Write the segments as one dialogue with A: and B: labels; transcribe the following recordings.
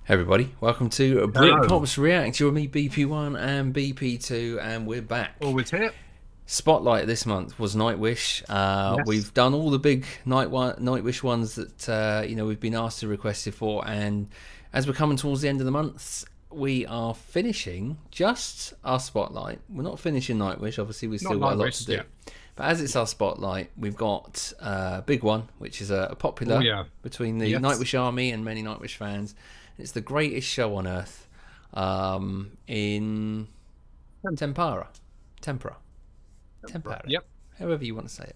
A: Hey everybody, welcome to BRITS React. You're me, BP1 and BP2, and we're back.
B: Always here.
A: Spotlight this month was Nightwish.
B: Yes.
A: We've done all the big Nightwish ones that we've been asked to request it for, and as we're coming towards the end of the month, we are finishing just our Spotlight. We're not finishing Nightwish, obviously we've still got a lot to do. Yeah. But as it's our Spotlight, we've got a big one, which is a popular between the Nightwish army and many Nightwish fans. It's the greatest show on earth in Tempera.
B: Yep.
A: However you want to say it.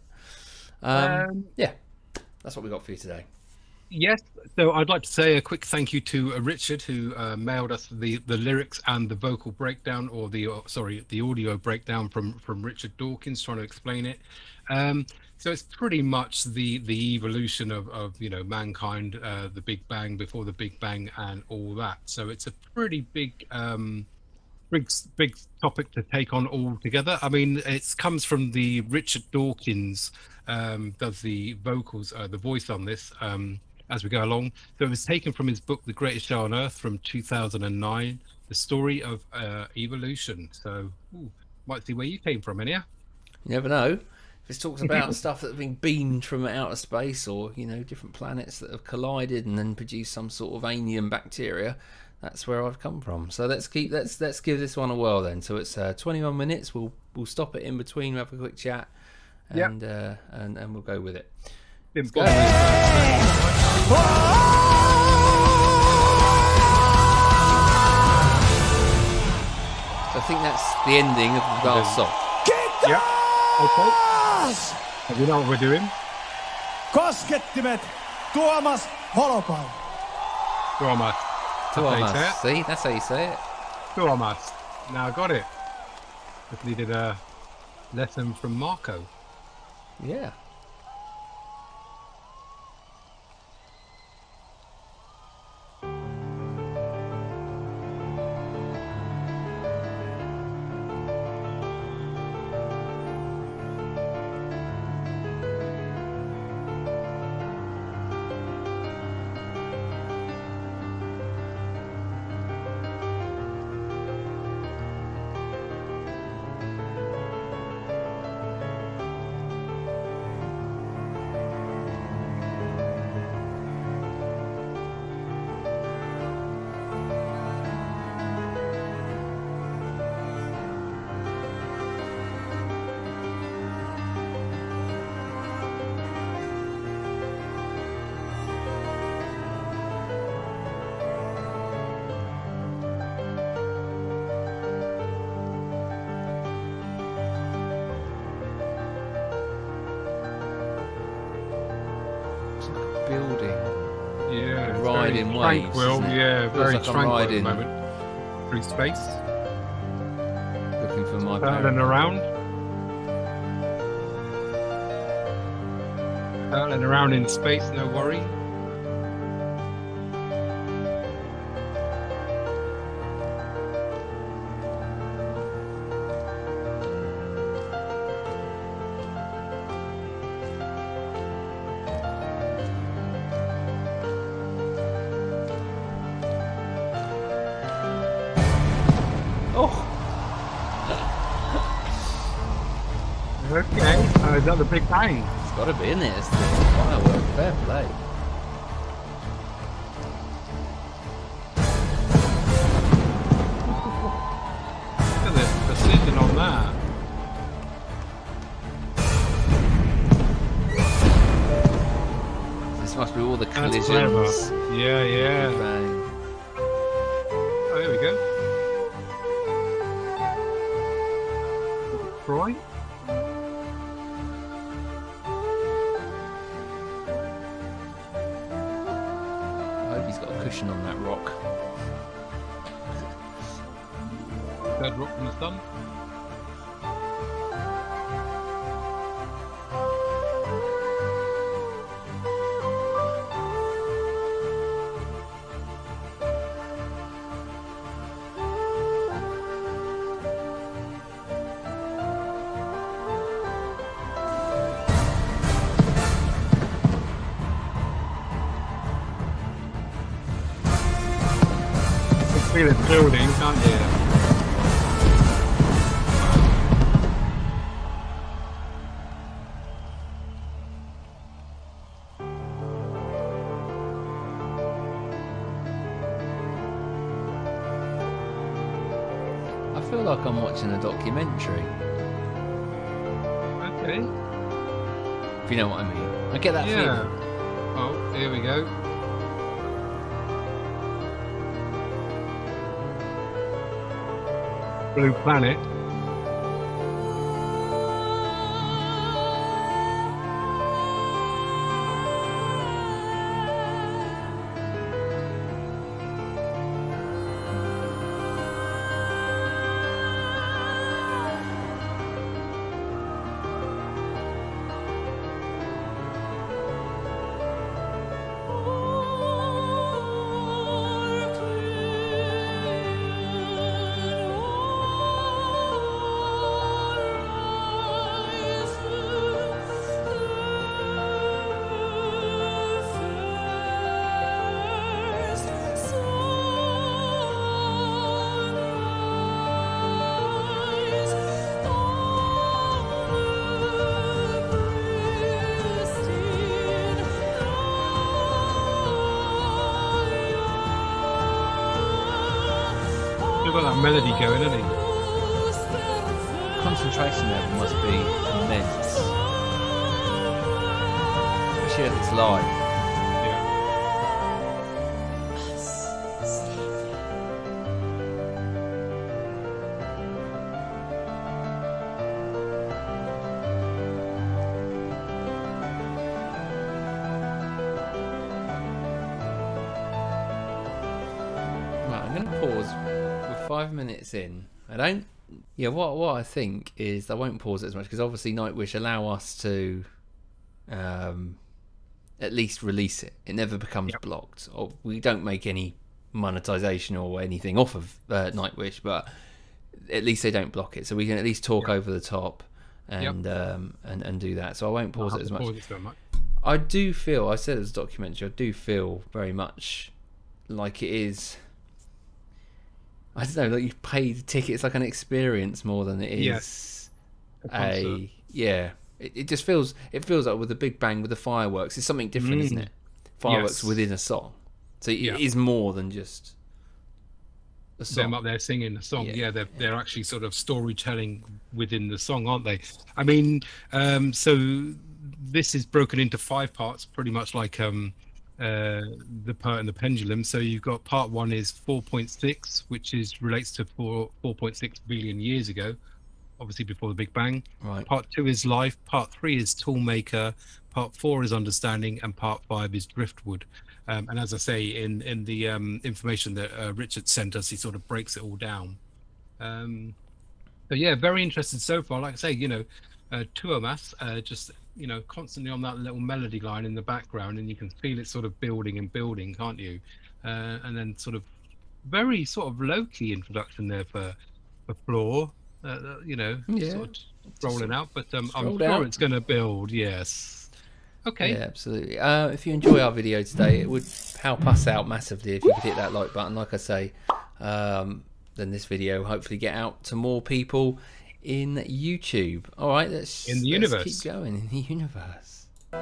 A: Yeah, that's what we got for you today.
B: Yes. So I'd like to say a quick thank you to Richard, who mailed us the lyrics and the vocal breakdown, or the audio breakdown from Richard Dawkins, trying to explain it. So it's pretty much the evolution of mankind, the Big Bang, before the Big Bang, and all that. So it's a pretty big topic to take on all together. I mean, it comes from the Richard Dawkins does the vocals, the voice on this as we go along. So it was taken from his book, The Greatest Show on Earth, from 2009, the story of evolution. So might see where you came from, Enya.
A: You never know. This talks about stuff that have been beamed from outer space, or different planets that have collided and then produced some sort of alien bacteria. That's where I've come from. So let's give this one a whirl then. So it's 21 minutes. We'll stop it in between, have a quick chat, and we'll go with it. Let's go. So I think that's the ending of the last song.
B: Yeah. Okay. You know what we're doing?
C: Koskettimet, Tuomas Holopainen.
B: Tuomas.
A: See, that's how you say it.
B: Tuomas. Now I got it. Just needed a lesson from Marco.
A: Yeah. Building, riding waves.
B: Well, yeah, very tranquil at the moment. Through space,
A: looking for my
B: hurtling around in space. No worry. Okay, is that the Big Bang?
A: It's got to be in it. It's the firework. Fair play.
B: Look at the precision on that.
A: This must be all the collisions.
B: Yeah.
A: Bang.
B: Oh, there we go. Troy?
A: He's got a cushion on that rock.
B: Third rock from the sun. feel it building, can't you?
A: I feel like I'm watching a documentary.
B: Okay.
A: If you know what I mean. I get that
B: Yeah.
A: feeling.
B: Oh, here we go. Blue Planet. Look at that melody going, isn't he?
A: Concentration level must be immense. Especially if it's live.
B: Yeah.
A: Right, I'm going to pause. We're 5 minutes in. What I think is I won't pause it as much because obviously Nightwish allow us to at least release it. It never becomes blocked. Or we don't make any monetization or anything off of Nightwish, but at least they don't block it. So we can at least talk over the top and do that. So I won't pause it as much. I do feel, I said it was a documentary, I do feel very much like it is, I don't know, like you pay the ticket, it's like an experience more than it is it just feels, like with the Big Bang, with the fireworks, it's something different, isn't it? Fireworks within a song. So it is more than just a song.
B: Them up there singing the song. Yeah, they're actually sort of storytelling within the song, aren't they? I mean, so this is broken into 5 parts, pretty much like the part and the pendulum. So you've got part 1 is 4.6, which relates to 4.6 billion years ago, obviously before the Big Bang.
A: Right.
B: Part 2 is life. Part 3 is toolmaker. Part 4 is understanding, and part 5 is driftwood. And as I say, in the information that Richard sent us, he sort of breaks it all down. But yeah, very interested so far. Like I say, Tuomas, just constantly on that little melody line in the background, and you can feel it sort of building and building, can't you? And then sort of very sort of low-key introduction there for Floor, sort of rolling out, but I'm sure it's going to build. Yes. Okay.
A: Yeah, absolutely. If you enjoy our video today, it would help us out massively if you could hit that like button. Like I say, then this video will hopefully get out to more people in YouTube. All right, let's keep going in the universe. What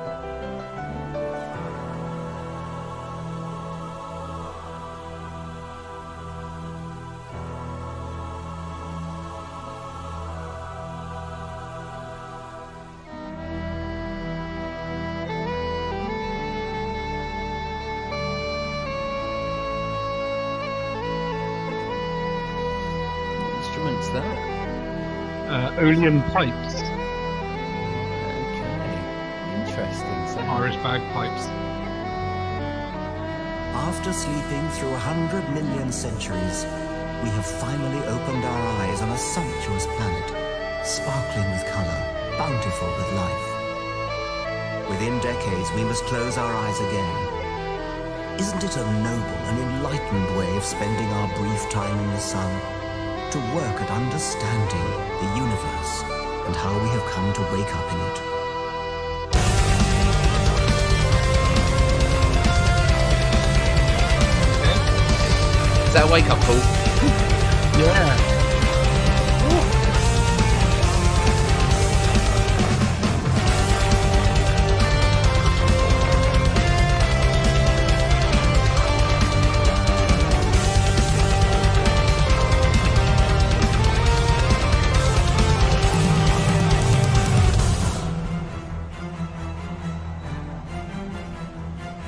A: instrument's that?
B: Aeolian pipes.
A: Okay, interesting. So
B: Irish bagpipes.
D: After sleeping through 100 million centuries, we have finally opened our eyes on a sumptuous planet, sparkling with color, bountiful with life. Within decades, we must close our eyes again. Isn't it a noble and enlightened way of spending our brief time in the sun? To work at understanding the universe and how we have come to wake up in it.
A: that a wake up call?
B: Yeah.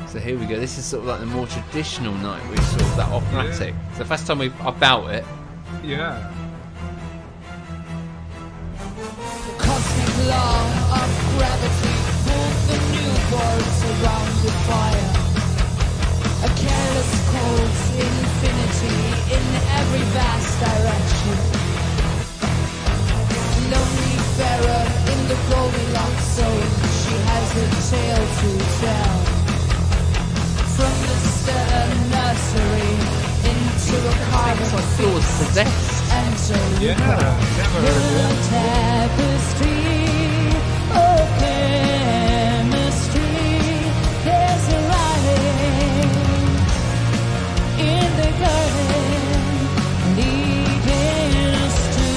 A: So here we go. This is sort of like the more traditional Nightwish, sort of that operatic.
B: Yeah.
A: It's the first time I've felt it.
B: Yeah.
E: Cosmic law of gravity pulled the newborns around the fire. A careless cold infinity in every vast direction. Lonely Pharaoh in the Goldilocks zone, she has a tale to tell. From the stellar nursery into a carving
A: Floor's possessed.
E: enter
B: Yeah. Never heard of it.
E: tapestry of chemistry. There's a writing in the garden, leading us to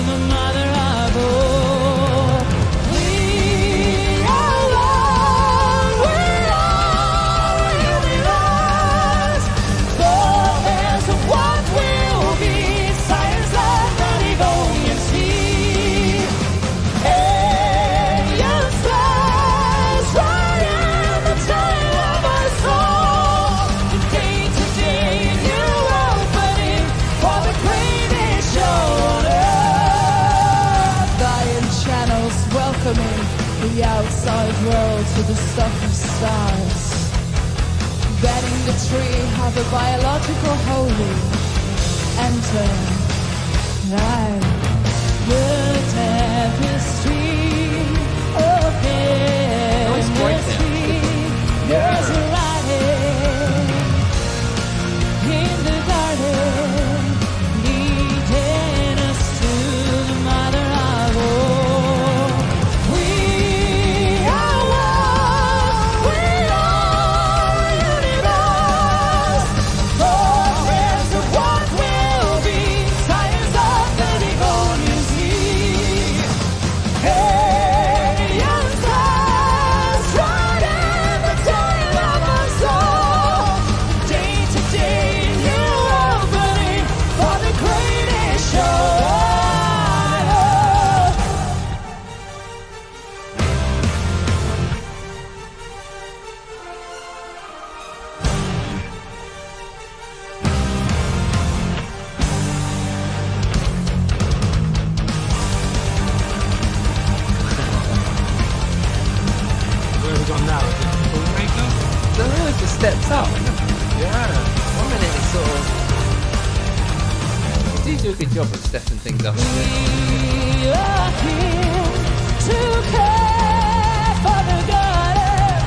E: the mother of all. We are one, we are universe. For there's a what will be, science of the Devonian sea. Alien stars right in the tail of our soul. Day to day, new opening for the greatest show on earth. Iron channels welcoming the outside world to the stuff of stars. Betting the tree have a biological holy. Enter right the tapestry of chemistry. There's a writing in the garden, leading us to the mother of all. We are one, we are universe. For there's a what will be, science of the Devonian sea. Alien stars right in the tail of our soul. Day to day, new opening for the greatest show on earth.
B: Where have we gone now? Is it Filmmaker?
A: So it just steps up.
B: Yeah.
A: 1 minute it's sort of... You do a good job of stepping things up.
E: We are here to care for the garden,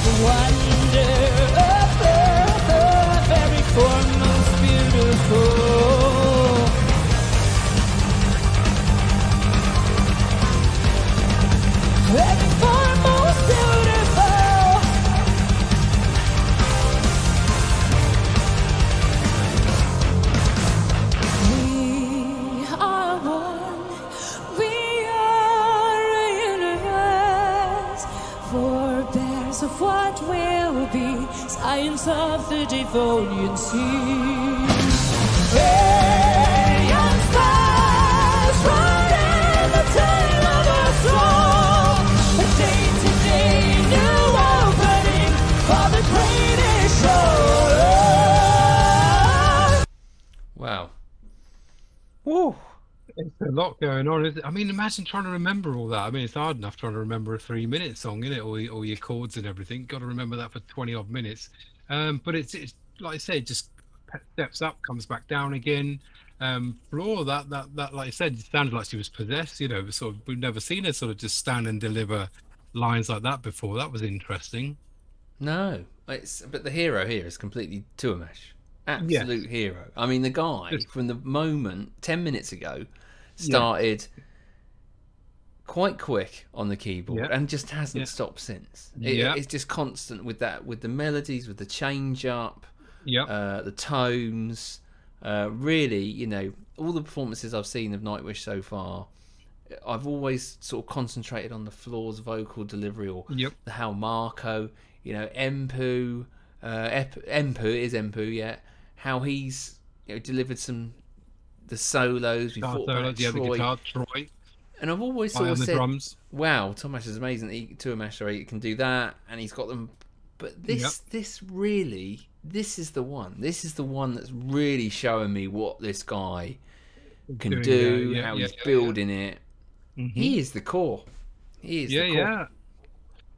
E: the wonder of earth, every form most beautiful. Every form most beautiful. We are one, we are a universe, forebears of what will be, science of the Devonian sea. Alien stars right in the tail of our soul. A day to day, new opening for the greatest show.
A: Wow. Woo.
B: It's a lot going on. Isn't it? I mean, imagine trying to remember all that. I mean, it's hard enough trying to remember a 3-minute song, isn't it? All your chords and everything. Got to remember that for 20 odd minutes. But it's like I said, just steps up, comes back down again. Floor, that like I said, it sounded like she was possessed. You know, sort of, we've never seen her sort of just stand and deliver lines like that before. That was interesting.
A: No. But the hero here is completely Tuamash. Absolute hero. I mean, the guy, from the moment 10 minutes ago, started quite quick on the keyboard and just hasn't stopped since. It's just constant with that, with the melodies, with the change up, the tones. Really, you know, all the performances I've seen of Nightwish so far, I've always sort of concentrated on the Floor's vocal delivery, or how Marco, you know, Empu, yeah, how he's, you know, delivered the solos. We thought about
B: the guitar, Troy.
A: And I've always sort of said,
B: drums.
A: wow, Tomasz is amazing. He can do that, and he's got them. But this is the one. This is the one that's really showing me what this guy can do, how he's building it. Mm-hmm. He is the core. He is the core.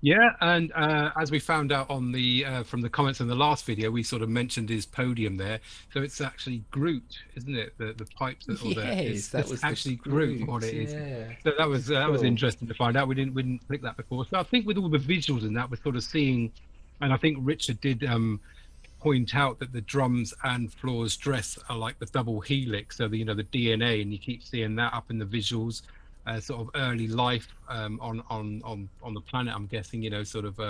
B: Yeah, and as we found out on the from the comments in the last video, we sort of mentioned his podium there. So it's actually Groot, isn't it? The pipes that are there.
A: Yes, that was
B: actually Groot. What it is. So that was
A: cool.
B: interesting to find out. We didn't click that before. So I think with all the visuals and that, we're sort of seeing, and I think Richard did point out that the drums and Floor's dress are like the double helix. So the the DNA, and you keep seeing that up in the visuals. Sort of early life on the planet, I'm guessing, sort of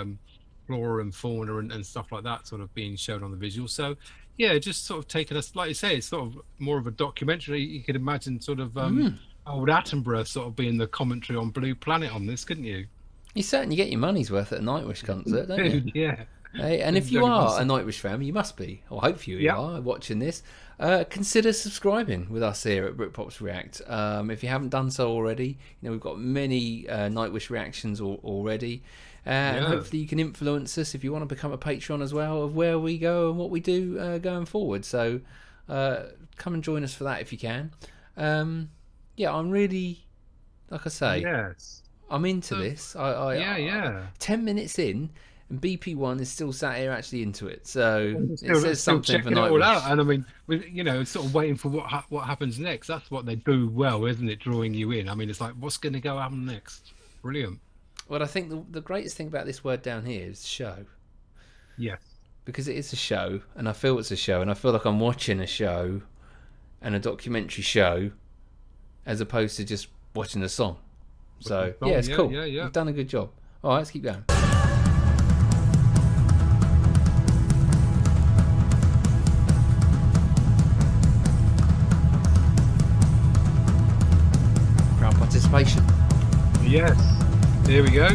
B: flora and fauna and stuff like that sort of being shown on the visual. So yeah, just sort of taking us, like you say, it's sort of more of a documentary. You could imagine sort of old Attenborough sort of being the commentary on Blue Planet on this, couldn't you?
A: You certainly get your money's worth at a Nightwish concert, don't you?
B: Yeah.
A: Hey, and if you are a Nightwish fan, you must be, or hopefully you are watching this, consider subscribing with us here at Britpops React. If you haven't done so already, we've got many Nightwish reactions already, and hopefully you can influence us if you want to become a patron as well of where we go and what we do going forward. So come and join us for that if you can. I'm really, like I say, I'm into this. 10 minutes in, and BP1 is still sat here actually into it, so it says something for Nightwish. It all out.
B: And I mean, sort of waiting for what happens next. That's what they do well, isn't it? Drawing you in. I mean, it's like, what's going to happen next? Brilliant.
A: Well, I think the greatest thing about this word down here is show.
B: Yes.
A: Because it is a show, and I feel it's a show, and I feel like I'm watching a show and a documentary show, as opposed to just watching a song. So yeah, it's cool. Yeah. You've done a good job. All right, let's keep going. Participation.
B: Yes. Here we go.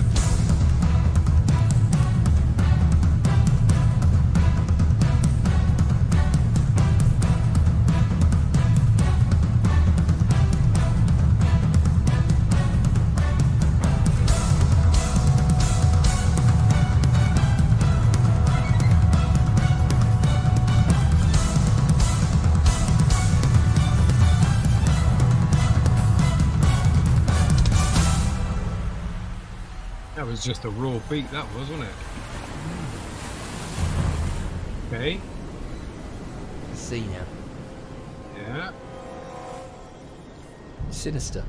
B: That was just a raw beat, that was, wasn't it? Okay.
A: Let's see now.
B: Yeah.
A: Sinister.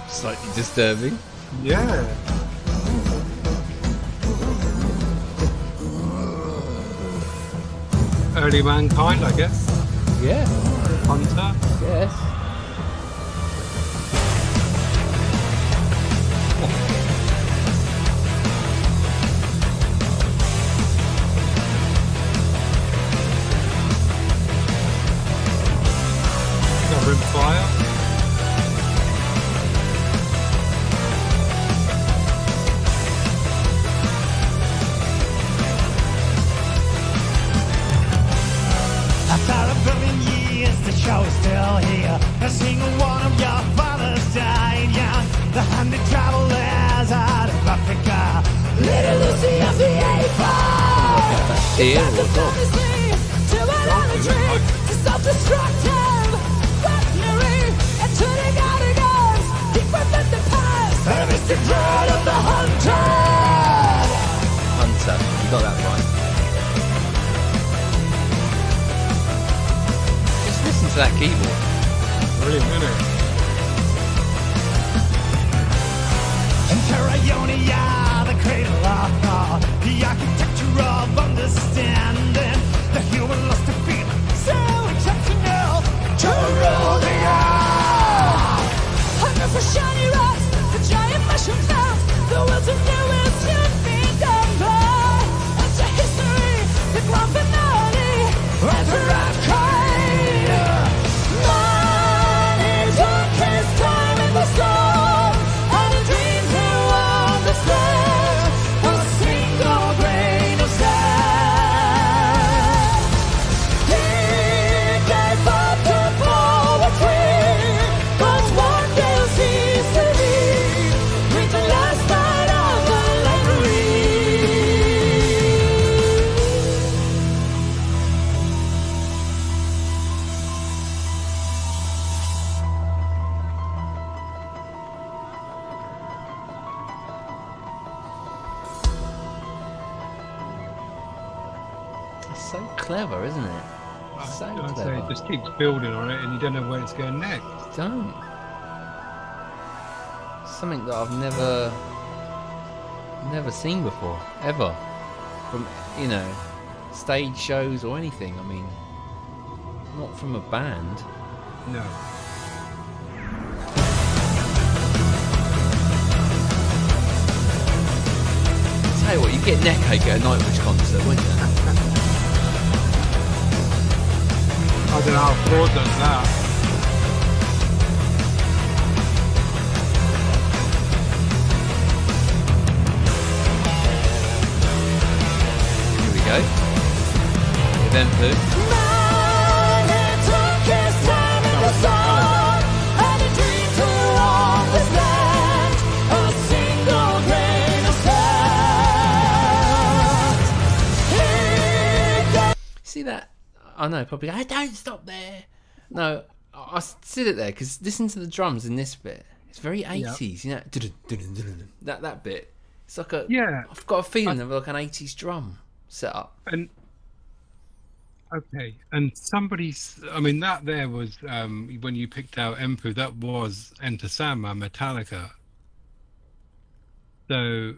A: Slightly disturbing.
B: Yeah. Early Mankind, I guess.
A: Yeah.
B: Hunter.
A: Yes.
B: Cover in Fire.
C: The show is still here. A single one of your fathers died young. The 100 travelers out of Africa. Little Lucy of the A4.
A: Here or not?
E: To idolatry, to self-destructive weaponry, and turning out guns deeper than the past.
C: The mystic dread of the hunter.
A: Hunter. to that keyboard.
B: Brilliant, isn't it?
C: Ionia, the cradle of thought, the architecture of understanding, the human lust to feel so exceptional to rule the earth.
E: Hunger for shiny rocks, the giant mushroom clouds, the world's of newest yet being done by. It's a history, the grand finale, and the right kind. Mine is darkest time in the storm, and a dream to understand a single grain of sand. He gave up to poetry, but one day ceased to be with the last night of the library.
A: It's so clever, isn't it? So
B: I'd say
A: clever.
B: it just keeps building on it, and you don't know where it's going next.
A: Don't. Something that I've never seen before, ever. From, you know, stage shows or anything. I mean, not from a band.
B: No.
A: Tell you what, you get neck ache at a Nightwish concert, wouldn't you?
B: I don't know how Ford does that.
A: Here we go. Event Poo.
E: Mine is darkest time in the storm, and a dream to understand a single grain of sand.
A: See that? I know, probably. I don't stop there. No, I sit it there because listen to the drums in this bit. It's very 80s, you know. That bit. It's like a.
B: Yeah.
A: I've got a feeling of like an 80s drum setup.
B: And okay, and somebody's. I mean, that there was when you picked out Empu. That was Enter Sandman, Metallica. So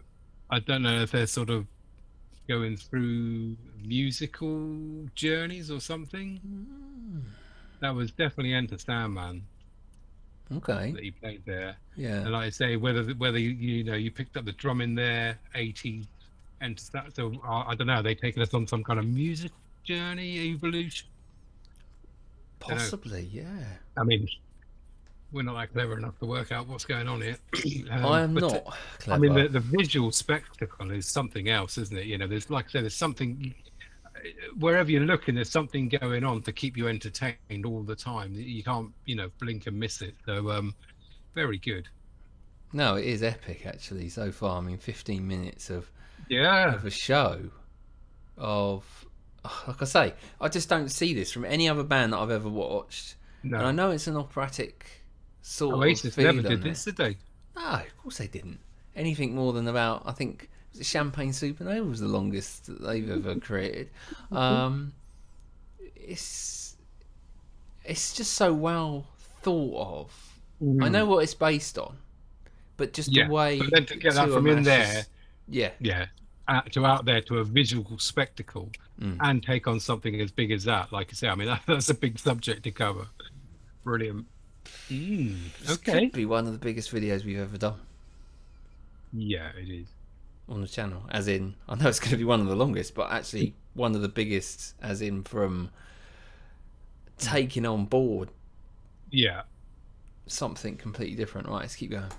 B: I don't know if they're sort of going through musical journeys or something. That was definitely Enter Sandman
A: Okay.
B: that he played there.
A: Yeah.
B: And like I say, whether you know you picked up the drum in there, 80s, Enter Sandman. So I don't know. Are they taking us on some kind of music journey, evolution?
A: Possibly, yeah.
B: I mean, we're not that clever enough to work out what's going on here.
A: I am
B: but,
A: not clever.
B: I mean, the visual spectacle is something else, isn't it? You know, there's like I said, there's something wherever you're looking, there's something going on to keep you entertained all the time. You can't, you know, blink and miss it. So, very good.
A: No, it is epic actually so far. I mean, 15 minutes of
B: Yeah.
A: a show of, like I say, I just don't see this from any other band that I've ever watched.
B: No.
A: And I know it's an operatic sort of
B: Oasis
A: feel.
B: never did
A: on it.
B: this, did they?
A: No, of course they didn't. Anything more than about, I think, was it Champagne Supernova was the longest that they've ever created. It's just so well thought of. I know what it's based on, but just
B: Yeah.
A: the way.
B: But then to get that from in
A: amass
B: there,
A: is- yeah,
B: yeah, to out there to a visual spectacle and take on something as big as that, like I say, I mean, that's a big subject to cover. Brilliant.
A: This
B: Okay.
A: could be one of the biggest videos we've ever done
B: Yeah, it is.
A: on the channel. As in, I know it's going to be one of the longest, but actually one of the biggest, as in from taking on board
B: Yeah.
A: something completely different. Right, let's keep going.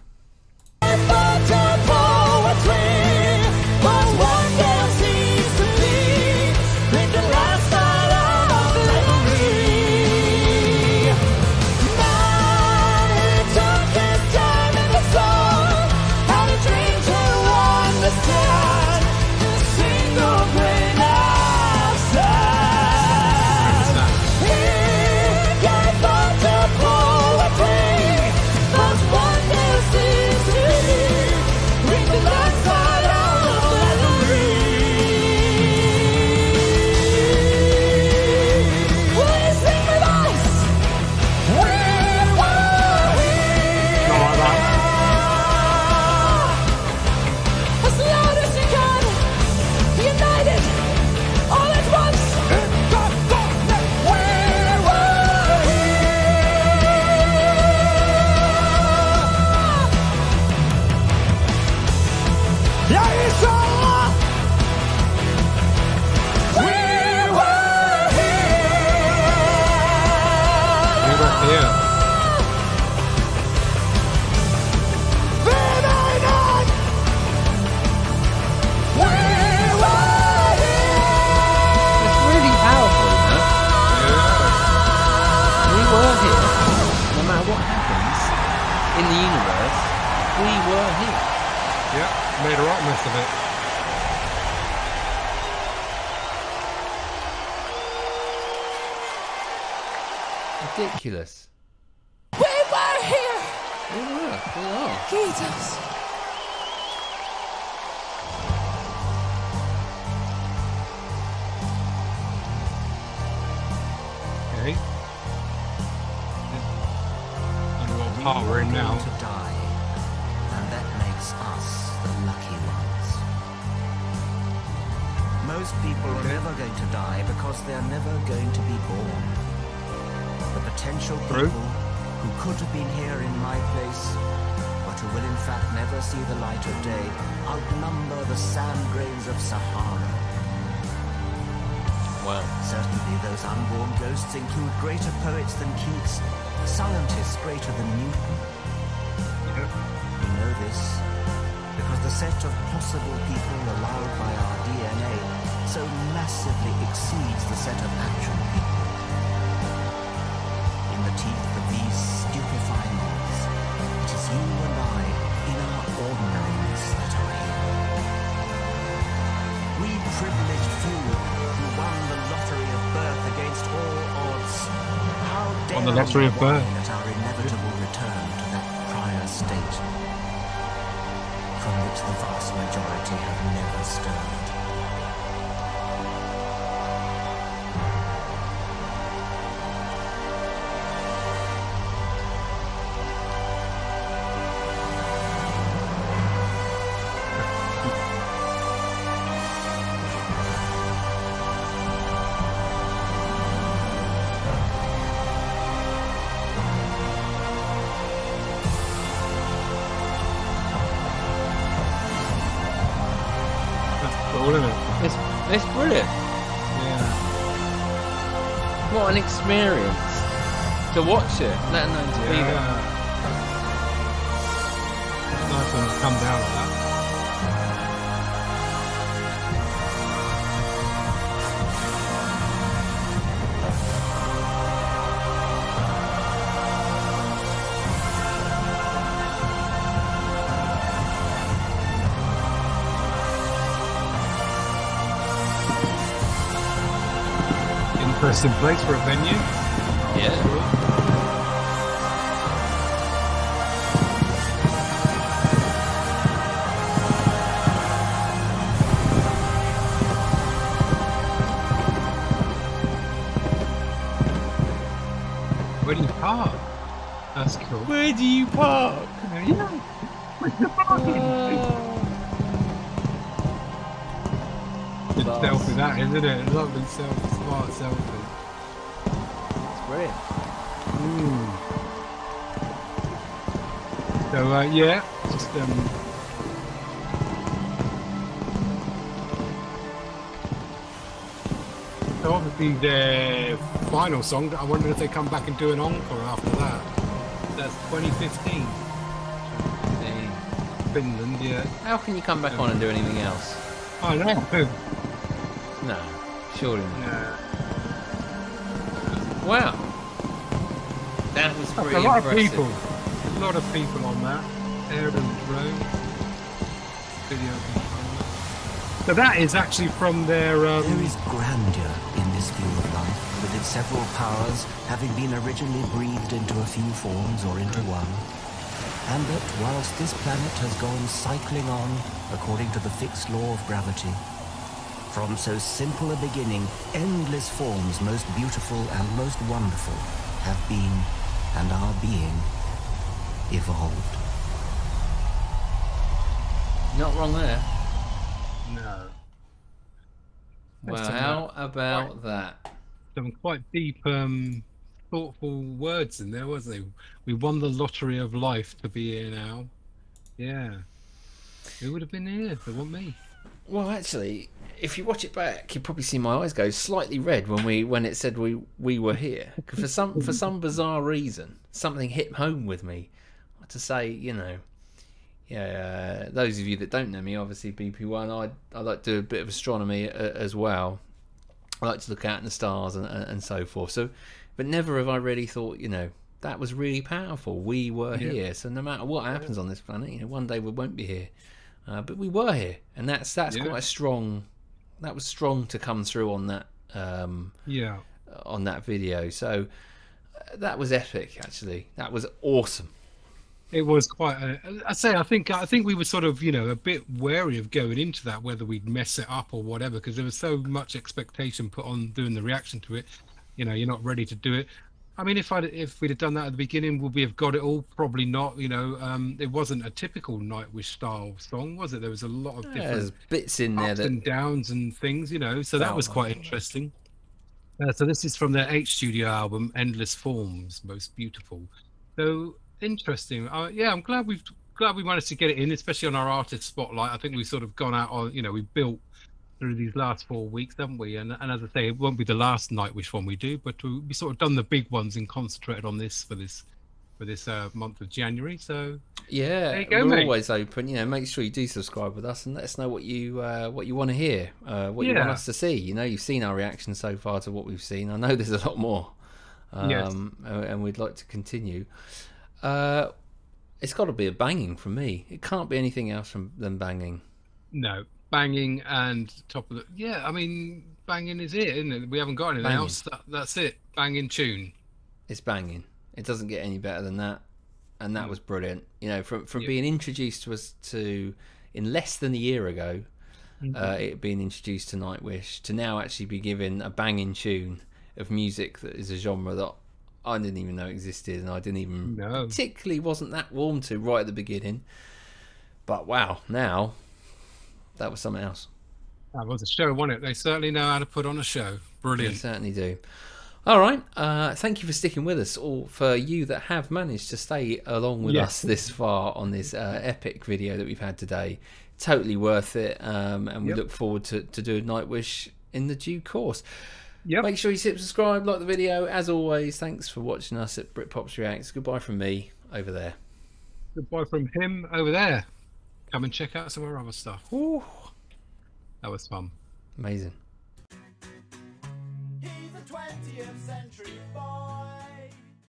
B: here.
A: It's really powerful, you know? We were here. No matter what happens in the universe, we were here.
B: Yeah, made a rock mess of it.
A: Ridiculous.
E: We were here.
A: We are.
E: Jesus.
B: Okay. I don't know what part we're in now.
D: To die, and that makes us the lucky ones. Most people are never going to die because they're never going to be born. The potential
B: True.
D: people who could have been here in my place, but who will in fact never see the light of day, outnumber the sand grains of Sahara.
A: Wow.
D: Certainly those unborn ghosts include greater poets than Keats, scientists greater than Newton.
B: Yeah.
D: We know this because the set of possible people allowed by our DNA so massively exceeds the set of actual people. In the teeth of these stupefying odds, it is you and I, in our ordinariness, that are here. We privileged few who won the lottery of birth against all odds. How dare
B: Won the lottery of
D: we whine
B: birth.
D: at our inevitable return to that prior state from which the vast majority have never stirred.
B: That's cool, isn't it?
A: It's brilliant.
B: Yeah.
A: What an experience to watch it. Let alone to be there.
B: Nice when it's come down like that. Interesting place for a venue.
A: Yeah.
B: Where do you park? That's cool.
A: Where do you park?
B: Yeah. Where's the parking? Good
A: Class.
B: selfie that, isn't it? Lovely selfie, smart selfie.
A: It's brilliant.
B: So yeah, just so obviously their final song. I wonder if they come back and do an encore after that. That's 2015, Finland. Yeah,
A: How can you come back on and do anything else?
B: I know.
A: No, surely not.
B: Yeah.
A: Wow. That was
B: That's
A: pretty
B: a lot
A: impressive.
B: of people. A lot of people on that. Aaron Road. Video controller. So that is actually from their
D: There is grandeur in this view of life, with its several powers having been originally breathed into a few forms or into one. And that whilst this planet has gone cycling on according to the fixed law of gravity, from so simple a beginning, endless forms most beautiful and most wonderful have been and are being evolved.
A: Not wrong there.
B: no.
A: Well,
B: That's
A: how about that?
B: Some quite deep, thoughtful words in there, wasn't there? We won the lottery of life to be here now. Yeah. Who would have been here? It wasn't me.
A: Well, actually, if you watch it back, you probably see my eyes go slightly red when it said we were here. 'Cause for some bizarre reason, something hit home with me to say, you know, yeah. Those of you that don't know me, obviously BP1, I like to do a bit of astronomy as well. I like to look out in the stars and so forth. So, but never have I really thought, you know, that was really powerful. We were here. So no matter what happens on this planet, you know, one day we won't be here. But we were here, and that's quite a strong. That was strong to come through on that. On that video. So that was epic. Actually, that was awesome.
B: It was quite. I think we were sort of, you know, a bit wary of going into that, whether we'd mess it up or whatever, because there was so much expectation put on doing the reaction to it. You know, you're not ready to do it. I mean, if we'd have done that at the beginning, would we have got it all? Probably not. You know, it wasn't a typical Nightwish style song, was it? There was a lot of different
A: bits in there,
B: ups and downs and things. You know, so that was quite interesting. So this is from their H Studio album, Endless Forms, Most Beautiful. So interesting. Yeah, I'm glad we managed to get it in, especially on our artist spotlight. I think we've sort of gone out on, you know, we've built through these last 4 weeks, haven't we? And as I say, it won't be the last Nightwish one we do, but we sort of done the big ones and concentrated on this for this month of January. So
A: yeah,
B: there you go,
A: we're
B: mate.
A: always open. You know, make sure you do subscribe with us and let us know what you want to hear, what you want us to see. You know, you've seen our reaction so far to what we've seen. I know there's a lot more, and we'd like to continue. It's got to be a banging from me. It can't be anything else than banging.
B: No, banging and top of the. Yeah, I mean, banging is it, isn't it? We haven't got anything else. That's it. Banging tune.
A: It's banging. It doesn't get any better than that, and that was brilliant. You know, from being introduced to us in less than a year ago, it being introduced to Nightwish, to now actually be given a banging tune of music that is a genre that I didn't even know existed, and I didn't even particularly wasn't that warm to right at the beginning. But wow, now that was something else.
B: That was a show, wasn't it? They certainly know how to put on a show. Brilliant.
A: They certainly do. All right, thank you for sticking with us, or for you that have managed to stay along with us this far on this epic video that we've had today. Totally worth it, and we look forward to doing Nightwish in the due course. Make sure you subscribe, like the video. As always, thanks for watching us at Britpops Reacts. Goodbye from me over there.
B: Goodbye from him over there. Come and check out some of our other stuff.
A: Ooh.
B: That was fun.
A: Amazing.
C: He's a 20th century boy.